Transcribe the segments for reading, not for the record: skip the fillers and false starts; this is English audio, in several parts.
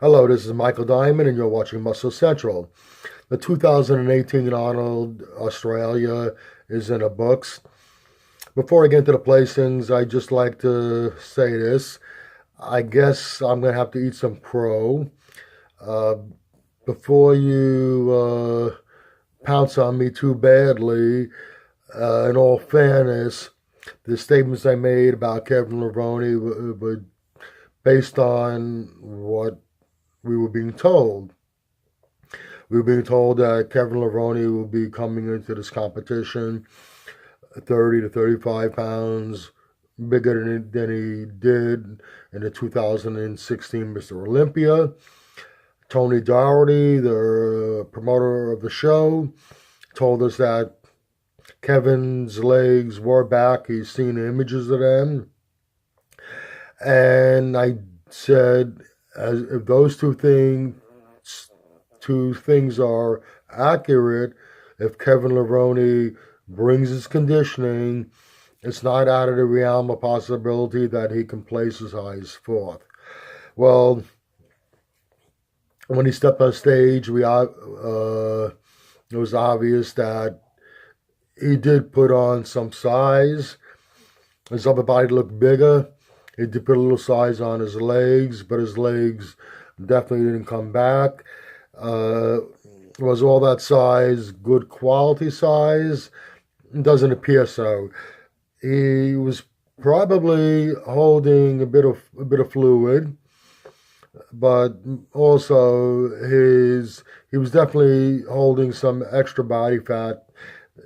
Hello, this is Michael Diamond, and you're watching Muscle Central. The 2018 Arnold Australia is in the books. Before I get into the placings, I'd just like to say this. I guess I'm going to have to eat some crow. Uh, Before you pounce on me too badly, in all fairness, the statements I made about Kevin Levrone were based on what we were being told. We were being told that Kevin Levrone will be coming into this competition 30 to 35 pounds bigger than he did in the 2016 Mr. Olympia. Tony Doherty, the promoter of the show, told us that Kevin's legs were back. He's seen images of them. And I said, if those two things are accurate, if Kevin Levrone brings his conditioning, it's not out of the realm of possibility that he can place as high as fourth. Well, when he stepped on stage, it was obvious that he did put on some size. His upper body looked bigger. He did put a little size on his legs, but his legs definitely didn't come back. Was all that size good quality size? It doesn't appear so. He was probably holding a bit of fluid, but also he was definitely holding some extra body fat.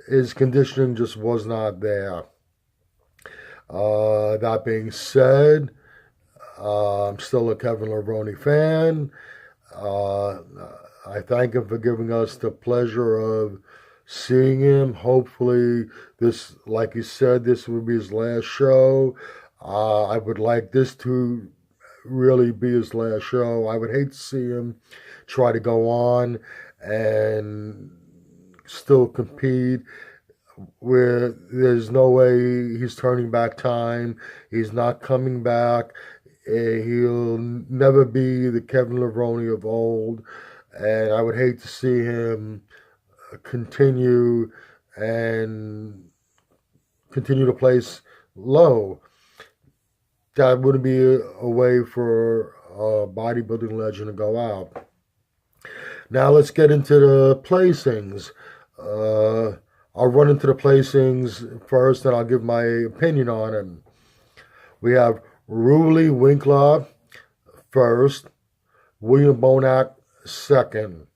His conditioning just was not there. That being said, I'm still a Kevin Levrone fan. I thank him for giving us the pleasure of seeing him. Hopefully, this, like he said, this will be his last show. I would like this to really be his last show. I would hate to see him try to go on and still compete where there's no way he's turning back time. He's not coming back. He'll never be the Kevin Levrone of old. And I would hate to see him continue to place low. That wouldn't be a way for a bodybuilding legend to go out. Now let's get into the placings. I'll run into the placings first, and I'll give my opinion on them. We have Ruli Winkler first, William Bonac second,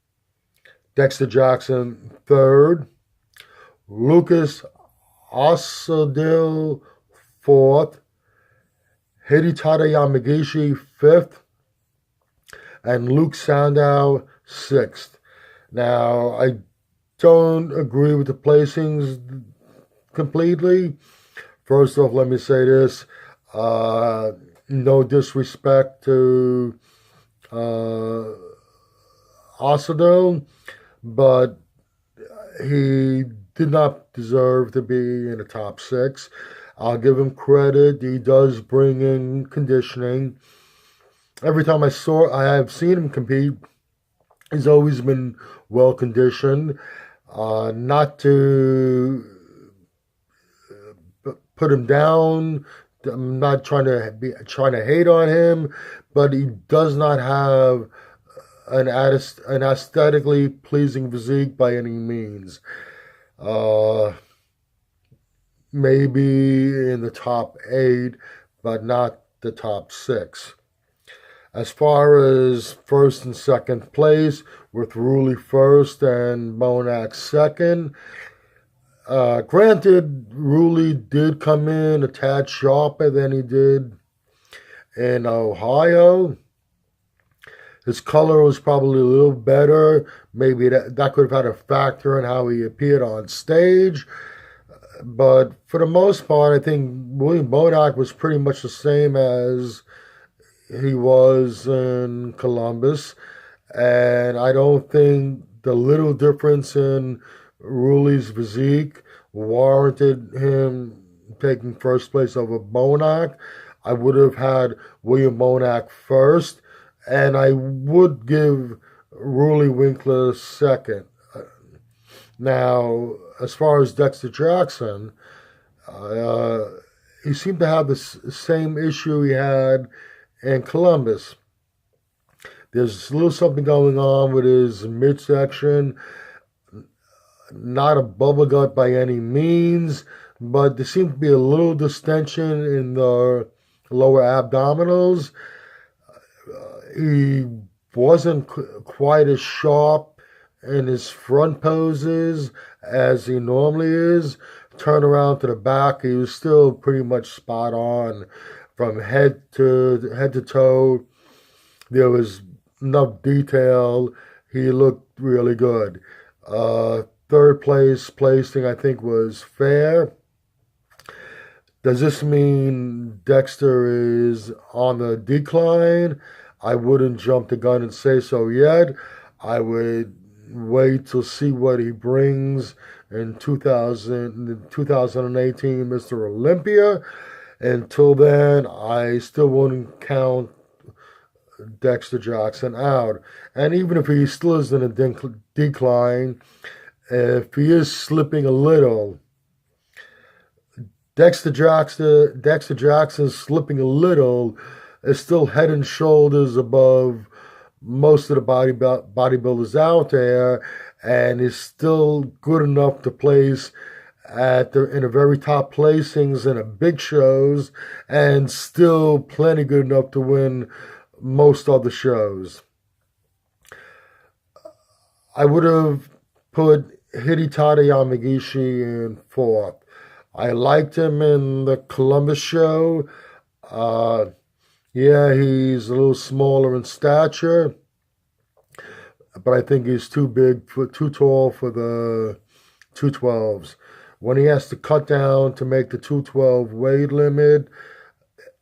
Dexter Jackson third, Lucas Osadil fourth, Hidetaka Yamagishi fifth, and Luke Sandow sixth. Now, I don't agree with the placings completely. First off, let me say this. No disrespect to Osadil, but he did not deserve to be in the top six. I'll give him credit. He does bring in conditioning. Every time I have seen him compete, he's always been well conditioned. Not to put him down. I'm not trying to hate on him, but he does not have an aesthetically pleasing physique by any means. Maybe in the top 8, but not the top 6. As far as first and second place, with Ruli first and Bonac second, granted, Ruli did come in a tad sharper than he did in Ohio. His color was probably a little better. Maybe that could have had a factor in how he appeared on stage. But for the most part, I think William Bonac was pretty much the same as he was in Columbus. And I don't think the little difference in Ruli's physique warranted him taking first place over Bonac. I would have had William Bonac first and I would give Ruley Winkler second. Now, as far as Dexter Jackson, uh, he seemed to have the same issue he had in Columbus. There's a little something going on with his midsection. Not a bubble gut by any means, but there seemed to be a little distension in the lower abdominals. He wasn't quite as sharp in his front poses as he normally is. Turn around to the back, he was still pretty much spot on from head to toe. There was enough detail. He looked really good. Third placing, I think, was fair. Does this mean Dexter is on the decline? I wouldn't jump the gun and say so yet. I would wait to see what he brings in 2018 Mr. Olympia. Until then, I still wouldn't count Dexter Jackson out. And even if he still is in a decline, if he is slipping a little, Dexter Jackson slipping a little is still head and shoulders above most of the bodybuilders out there, and is still good enough to place in the very top placings in the big shows, and still plenty good enough to win most other shows. I would have put Hidetada Yamagishi in fourth. I liked him in the Columbus show. Yeah, he's a little smaller in stature, but I think he's too tall for the 212s. When he has to cut down to make the 212 weight limit,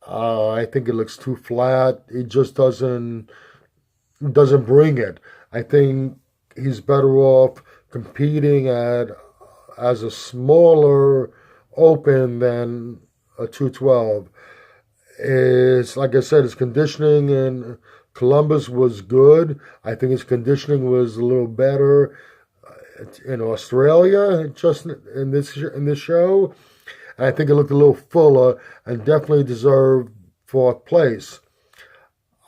I think it looks too flat. He just doesn't bring it. I think he's better off competing as a smaller open than a 212. It's like I said, his conditioning in Columbus was good. I think his conditioning was a little better in Australia, just in this show. And I think it looked a little fuller and definitely deserved fourth place.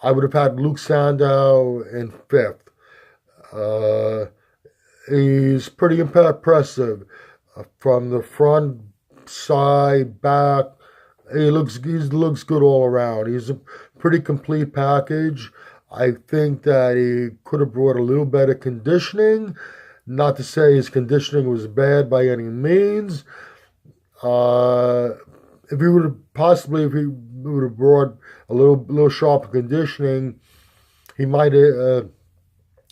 I would have had Luke Sandow in fifth. He's pretty impressive from the front, side, back. He looks good all around. He's a pretty complete package. I think that he could have brought a little better conditioning. Not to say his conditioning was bad by any means. If he would have brought a little sharper conditioning, he might have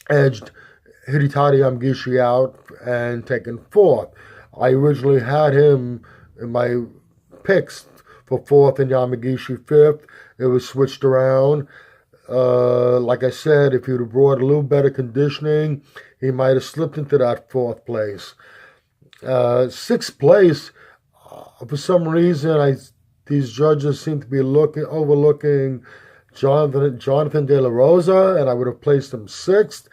edged Hidetada Yamagishi out and taken fourth. I originally had him in my picks for fourth and Yamagishi fifth. It was switched around. Like I said, if he would have brought a little better conditioning, he might have slipped into that fourth place. Sixth place, for some reason, these judges seem to be overlooking Jonathan De La Rosa, and I would have placed him sixth.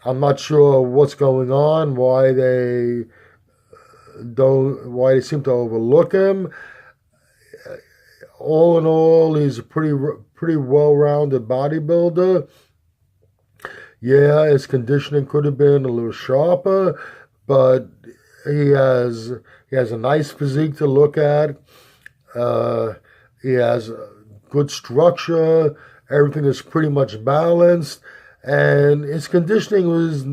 I'm not sure what's going on, why they seem to overlook him. All in all, he's a pretty well-rounded bodybuilder. Yeah, his conditioning could have been a little sharper, but he has a nice physique to look at. He has good structure. Everything is pretty much balanced. And his conditioning was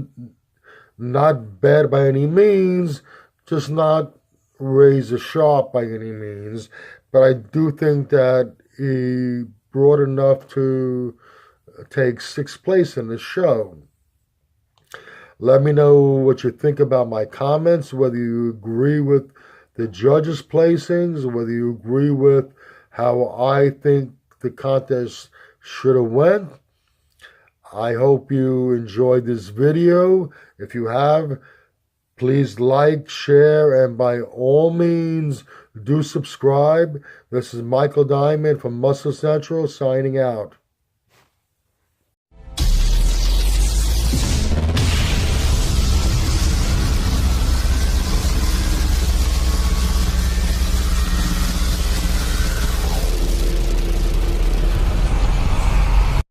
not bad by any means, just not razor sharp by any means. But I do think that he brought enough to take sixth place in the show. Let me know what you think about my comments, whether you agree with the judges' placings, whether you agree with how I think the contest should have went. I hope you enjoyed this video. If you have, please like, share, and by all means, do subscribe. This is Michael Diamond from Muscle Central signing out.